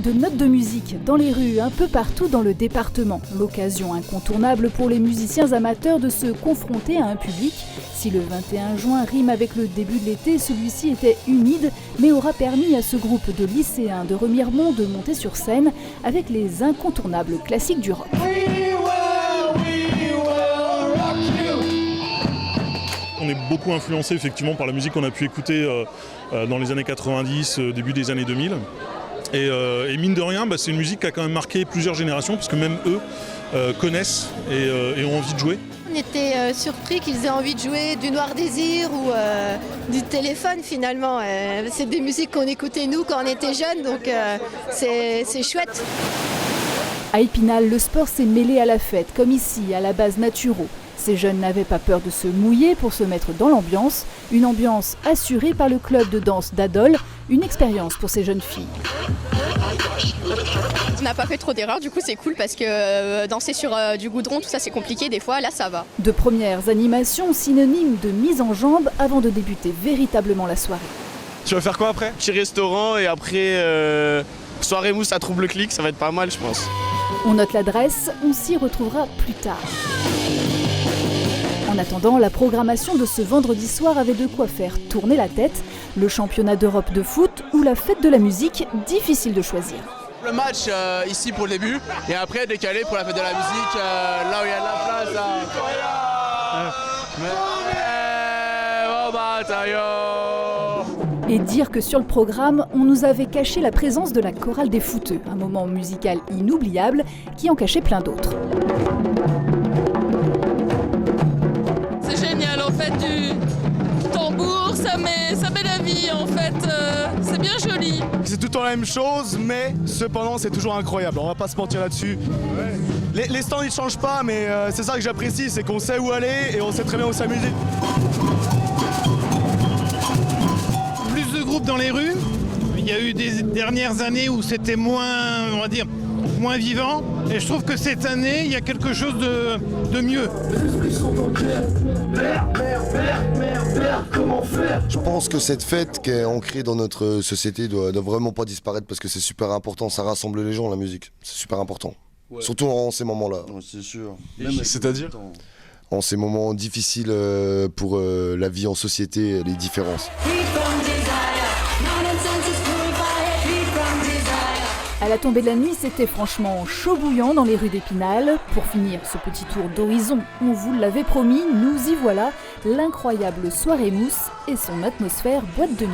de notes de musique dans les rues un peu partout dans le département. L'occasion incontournable pour les musiciens amateurs de se confronter à un public. Si le 21 juin rime avec le début de l'été, celui-ci était humide, mais aura permis à ce groupe de lycéens de Remiremont de monter sur scène avec les incontournables classiques du rock. On est beaucoup influencé effectivement par la musique qu'on a pu écouter dans les années 90, début des années 2000. Et mine de rien, c'est une musique qui a quand même marqué plusieurs générations, parce que même eux connaissent et ont envie de jouer. On était surpris qu'ils aient envie de jouer du Noir Désir ou du Téléphone finalement. C'est des musiques qu'on écoutait nous quand on était jeunes, donc c'est chouette. À Épinal, le sport s'est mêlé à la fête, comme ici, à la base Naturo. Ces jeunes n'avaient pas peur de se mouiller pour se mettre dans l'ambiance. Une ambiance assurée par le club de danse d'Adol, une expérience pour ces jeunes filles. On n'a pas fait trop d'erreurs, du coup c'est cool parce que danser sur du goudron, tout ça c'est compliqué des fois, là ça va. De premières animations synonymes de mise en jambe avant de débuter véritablement la soirée. Tu vas faire quoi après? Petit restaurant et après soirée mousse à Trouble Click, ça va être pas mal je pense. On note l'adresse, on s'y retrouvera plus tard. En attendant, la programmation de ce vendredi soir avait de quoi faire tourner la tête. Le championnat d'Europe de foot ou la fête de la musique, difficile de choisir. Le match ici pour le début et après décalé pour la fête de la musique là où il y a de la place. Et dire que sur le programme, on nous avait caché la présence de la chorale des footeux, un moment musical inoubliable qui en cachait plein d'autres. C'est génial en fait, du tambour, ça met la vie en fait, c'est bien joli. C'est tout le temps la même chose, mais cependant c'est toujours incroyable, on va pas se mentir là-dessus. Ouais. Les stands ils changent pas, mais c'est ça que j'apprécie, c'est qu'on sait où aller et on sait très bien où s'amuser. Plus de groupes dans les rues, il y a eu des dernières années où c'était moins, on va dire, moins vivant, et je trouve que cette année il y a quelque chose de mieux. Je pense que cette fête qui est ancrée dans notre société doit vraiment pas disparaître parce que c'est super important, ça rassemble les gens la musique, c'est super important. Ouais. Surtout en ces moments-là. Ouais, c'est sûr. C'est-à-dire en ces moments difficiles pour la vie en société, les différences. À la tombée de la nuit, c'était franchement chaud bouillant dans les rues d'Épinal. Pour finir ce petit tour d'horizon, on vous l'avait promis, nous y voilà, l'incroyable soirée mousse et son atmosphère boîte de nuit.